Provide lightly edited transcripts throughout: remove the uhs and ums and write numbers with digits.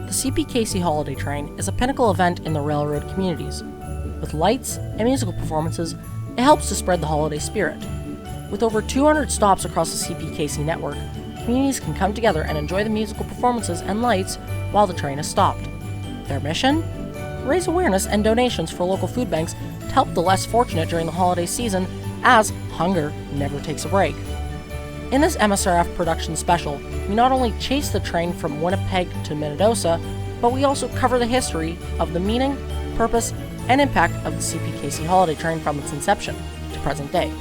The CPKC Holiday Train is a pinnacle event in the railroad communities. With lights and musical performances, it helps to spread the holiday spirit. With over 200 stops across the CPKC network, communities can come together and enjoy the musical performances and lights while the train is stopped. Their mission? Raise awareness and donations for local food banks to help the less fortunate during the holiday season, as hunger never takes a break. In this MSRF production special, we not only chase the train from Winnipeg to Minnedosa, but we also cover the history of the meaning, purpose, and impact of the CPKC Holiday Train from its inception to present day.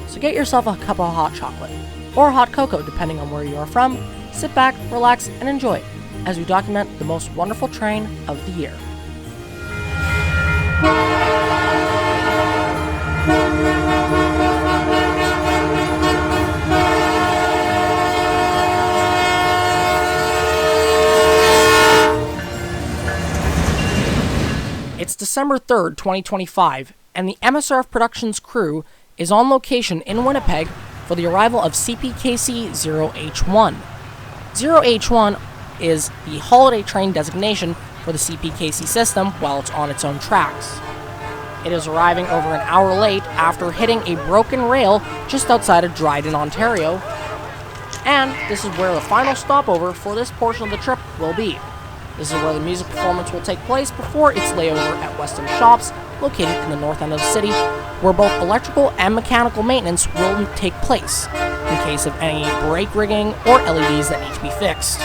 So get yourself a cup of hot chocolate, or hot cocoa depending on where you are from, sit back, relax, and enjoy as we document the most wonderful train of the year. It's December 3rd, 2025, and the MSRF Productions crew is on location in Winnipeg for the arrival of CPKC 0H1. 0H1 is the holiday train designation for the CPKC system while it's on its own tracks. It is arriving over an hour late after hitting a broken rail just outside of Dryden, Ontario, and this is where the final stopover for this portion of the trip will be. This is where the music performance will take place before its layover at Weston Shops, located in the north end of the city, where both electrical and mechanical maintenance will take place, in case of any brake rigging or LEDs that need to be fixed.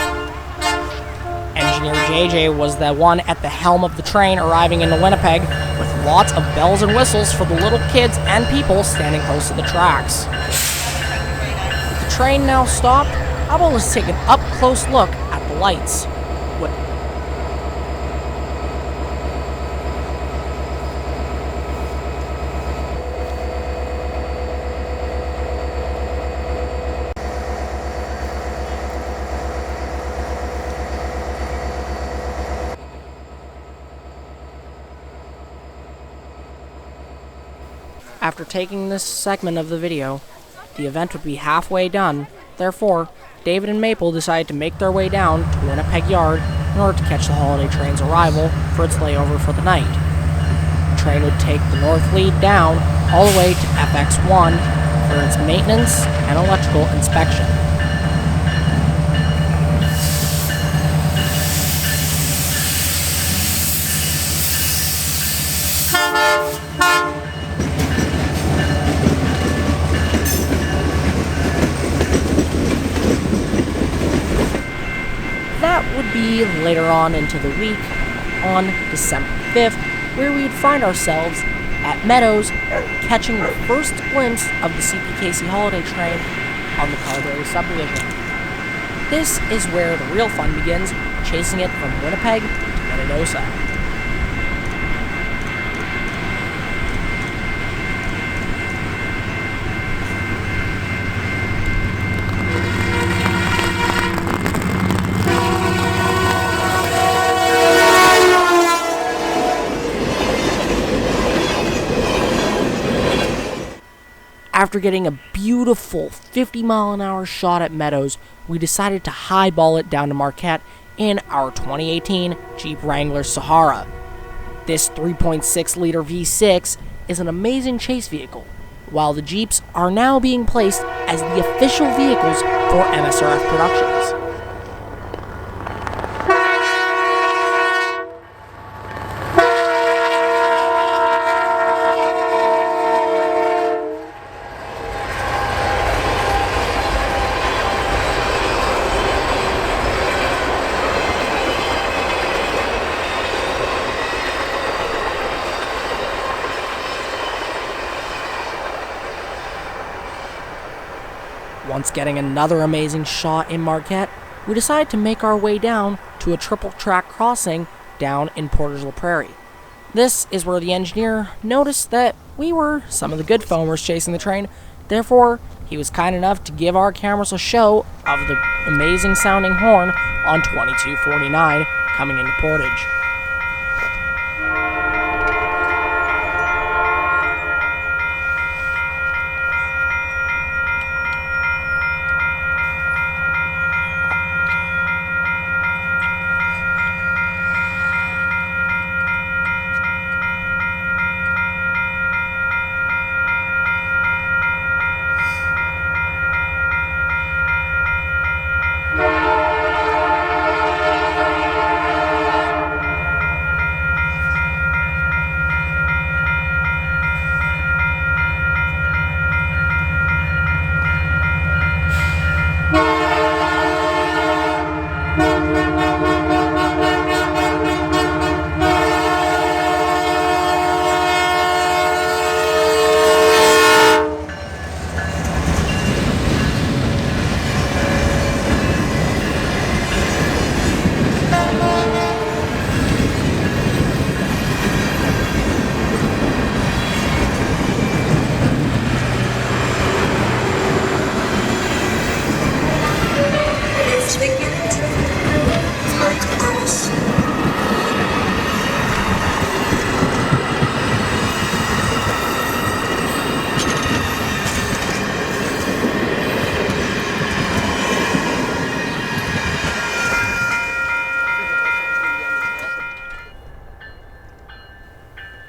Engineer JJ was the one at the helm of the train arriving into Winnipeg, with lots of bells and whistles for the little kids and people standing close to the tracks. With the train now stopped, how about let's take an up-close look at the lights. After taking this segment of the video, the event would be halfway done. Therefore, David and Maple decided to make their way down to Winnipeg Yard in order to catch the holiday train's arrival for its layover for the night. The train would take the north lead down all the way to FX1 for its maintenance and electrical inspection. That would be later on into the week, on December 5th, where we'd find ourselves at Meadows, catching the first glimpse of the CPKC Holiday Train on the Carberry subdivision. This is where the real fun begins, chasing it from Winnipeg to Minnedosa. After getting a beautiful 50-mile-an-hour shot at Meadows, we decided to highball it down to Marquette in our 2018 Jeep Wrangler Sahara. This 3.6-liter V6 is an amazing chase vehicle, while the Jeeps are now being placed as the official vehicles for MSRF Productions. Once getting another amazing shot in Marquette, we decided to make our way down to a triple-track crossing down in Porter's La Prairie. This is where the engineer noticed that we were some of the good foamers chasing the train, therefore he was kind enough to give our cameras a show of the amazing sounding horn on 2249 coming into Portage.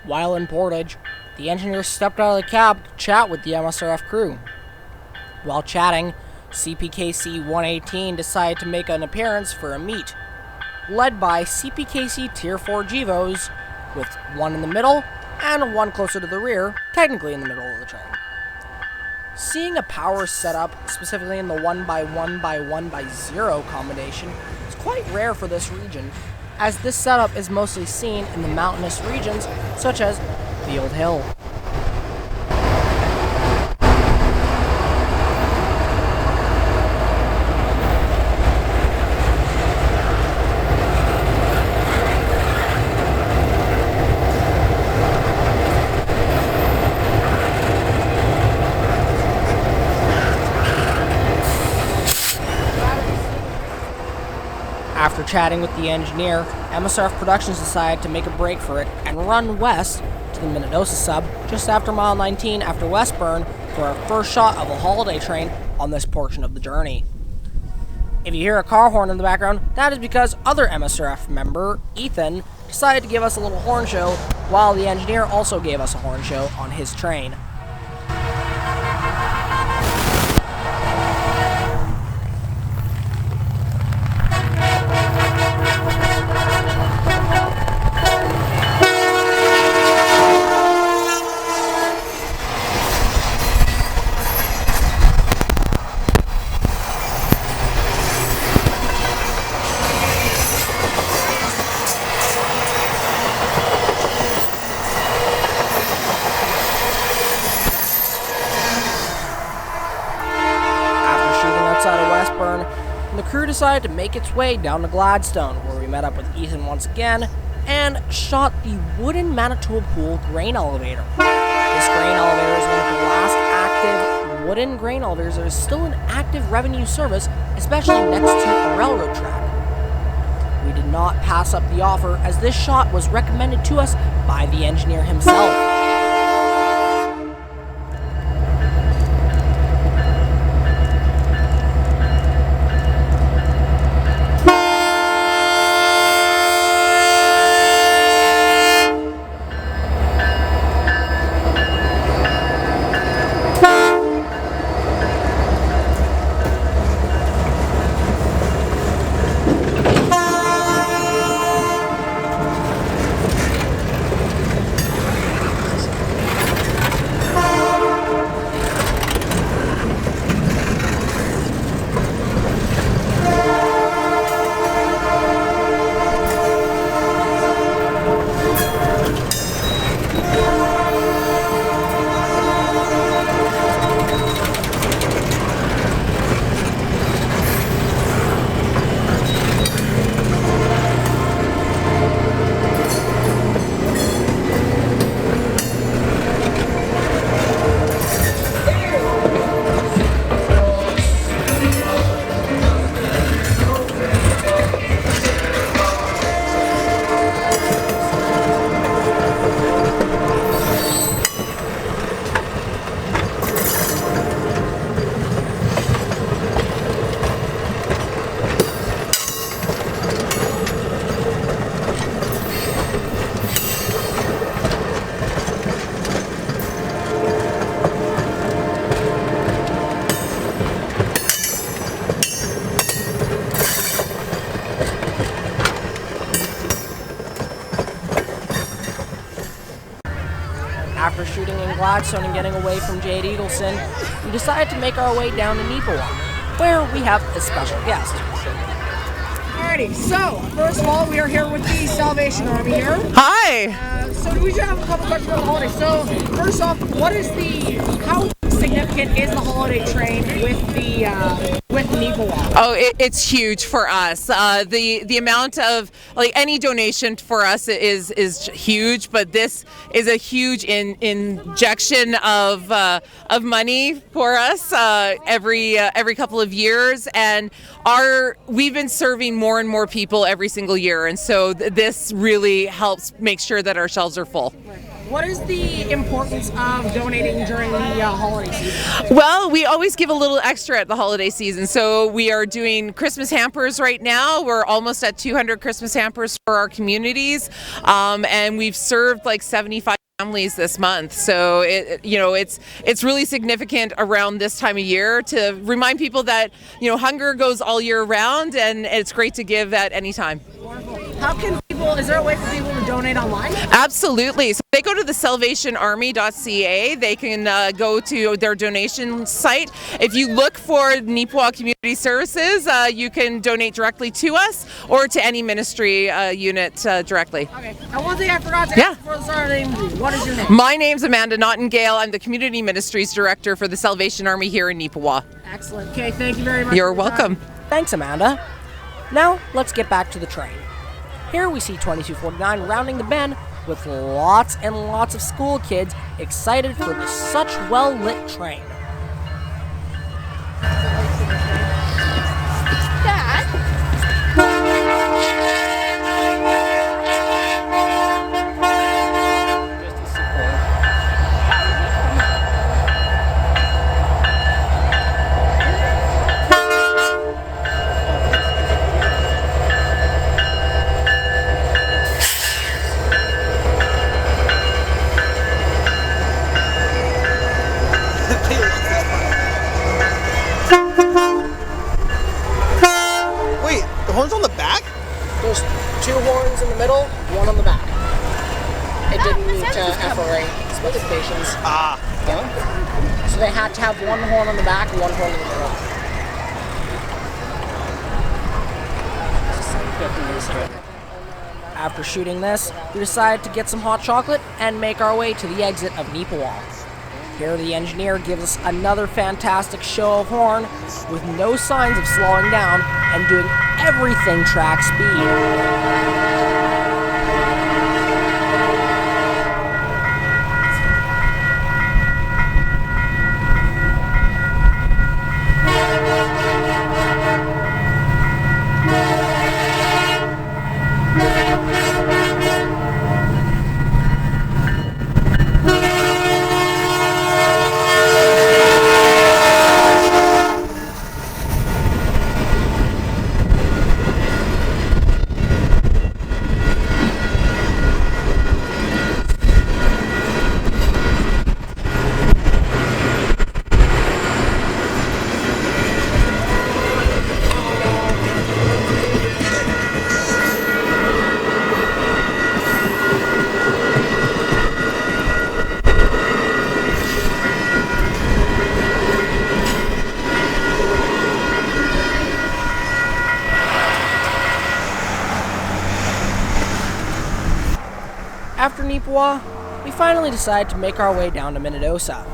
While in Portage, the engineer stepped out of the cab to chat with the MSRF crew. While chatting, CPKC 118 decided to make an appearance for a meet, led by CPKC Tier 4 GEVOs, with one in the middle and one closer to the rear, technically in the middle of the train. Seeing a power setup, specifically in the 1x1x1x0 combination, is quite rare for this region, as this setup is mostly seen in the mountainous regions such as Field Hill. After chatting with the engineer, MSRF Productions decided to make a break for it and run west to the Minnedosa sub just after mile 19 after Westburn for our first shot of a holiday train on this portion of the journey. If you hear a car horn in the background, that is because other MSRF member, Ethan, decided to give us a little horn show, while the engineer also gave us a horn show on his train. The crew decided to make its way down to Gladstone, where we met up with Ethan once again and shot the wooden Manitoba Pool grain elevator. This grain elevator is one of the last active wooden grain elevators that is still in active revenue service, especially next to a railroad track. We did not pass up the offer, as this shot was recommended to us by the engineer himself. After shooting in Gladstone and getting away from Jade Eagleson, we decided to make our way down to Neepawa, where we have a special guest. Alrighty, so first of all, we are here with the Salvation Army here. Hi! So we just have a couple questions about the holiday. So first off, how significant is the holiday train with Neepawa? Oh, it's huge for us. The amount of any donation for us is huge, but this is a huge injection of money for us every couple of years, and we've been serving more and more people every single year, and so this really helps make sure that our shelves are full. What is the importance of donating during the holiday season? Well, we always give a little extra at the holiday season. So we are doing Christmas hampers right now. We're almost at 200 Christmas hampers for our communities. And we've served like 75 families this month. So it's really significant around this time of year to remind people that hunger goes all year round, and it's great to give at any time. How can people, is there a way for people to donate online? Absolutely. So they go to the salvationarmy.ca. They can go to their donation site. If you look for Neepawa Community Services, you can donate directly to us or to any ministry unit directly. Okay. And one thing I forgot to ask before the start of the interview, what is your name? My name's Amanda Nottingale. I'm the Community Ministries Director for the Salvation Army here in Neepawa. Excellent. Okay, thank you very much. You're welcome. Thanks, Amanda. Now, let's get back to the train. Here we see 2249 rounding the bend with lots and lots of school kids excited for this such well-lit train. Wait, the horn's on the back? There's 2 horns in the middle, 1 on the back. It didn't meet FRA specifications. Yeah. So they had to have 1 horn on the back and 1 horn in the middle. After shooting this, we decided to get some hot chocolate and make our way to the exit of Neepawa. Here the engineer gives us another fantastic show of horn with no signs of slowing down and doing everything track speed. After Neepawa, we finally decided to make our way down to Minnedosa.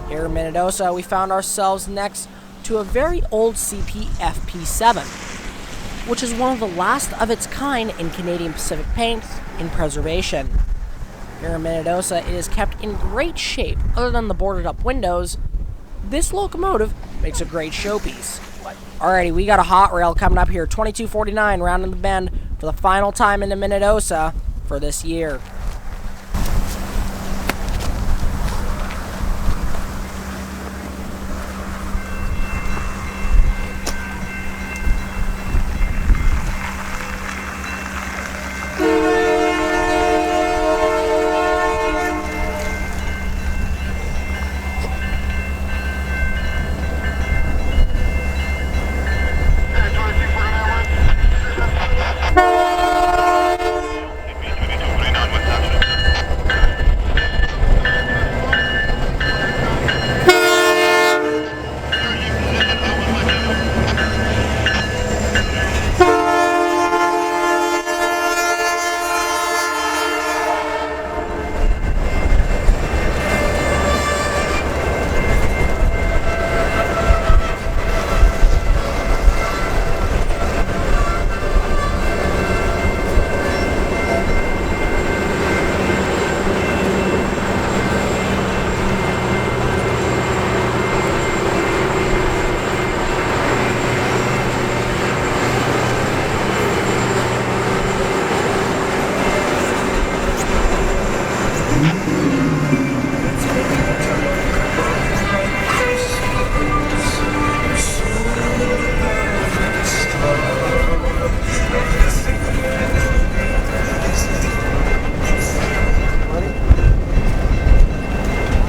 Here in Minnedosa, we found ourselves next to a very old CPFP7, which is one of the last of its kind in Canadian Pacific paint in preservation. Here in Minnedosa, it is kept in great shape. Other than the boarded up windows, this locomotive makes a great showpiece. Alrighty, we got a hot rail coming up here, 2249 rounding the bend for the final time into Minnedosa for this year.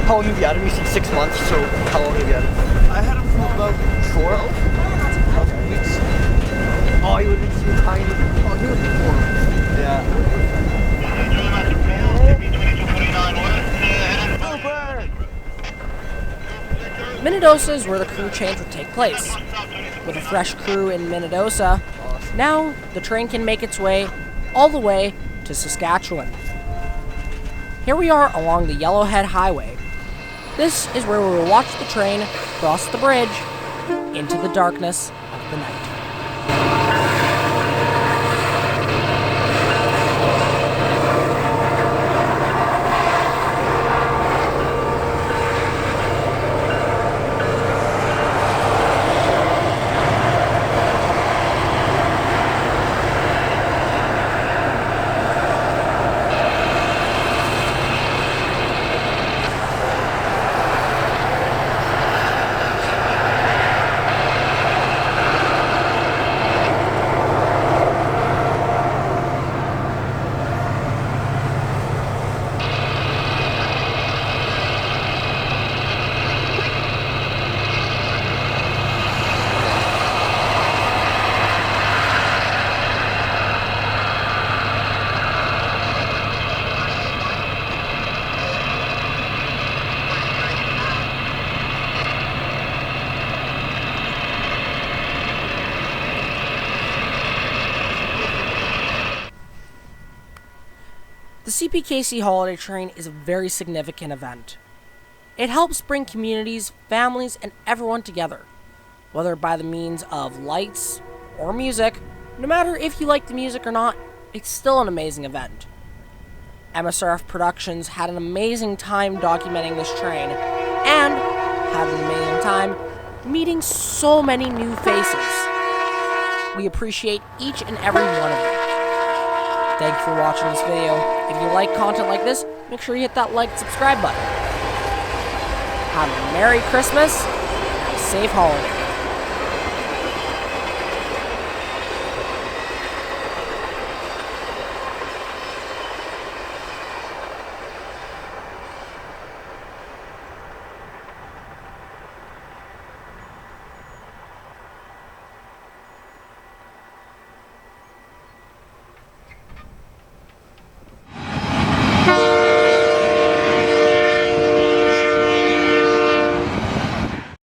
How long have you had him? You said 6 months, so how long have you had him? I had him for about 4 weeks. Oh, he would have been so tiny. Oh, he was horrible. Yeah. Minnedosa is where the crew change would take place. With a fresh crew in Minnedosa, now the train can make its way all the way to Saskatchewan. Here we are along the Yellowhead Highway. This is where we will watch the train cross the bridge into the darkness of the night. The CPKC Holiday Train is a very significant event. It helps bring communities, families, and everyone together, whether by the means of lights or music. No matter if you like the music or not, it's still an amazing event. MSRF Productions had an amazing time documenting this train, and had an amazing time meeting so many new faces. We appreciate each and every one of you. Thank you for watching this video. If you like content like this, make sure you hit that like and subscribe button. Have a Merry Christmas and a safe holiday.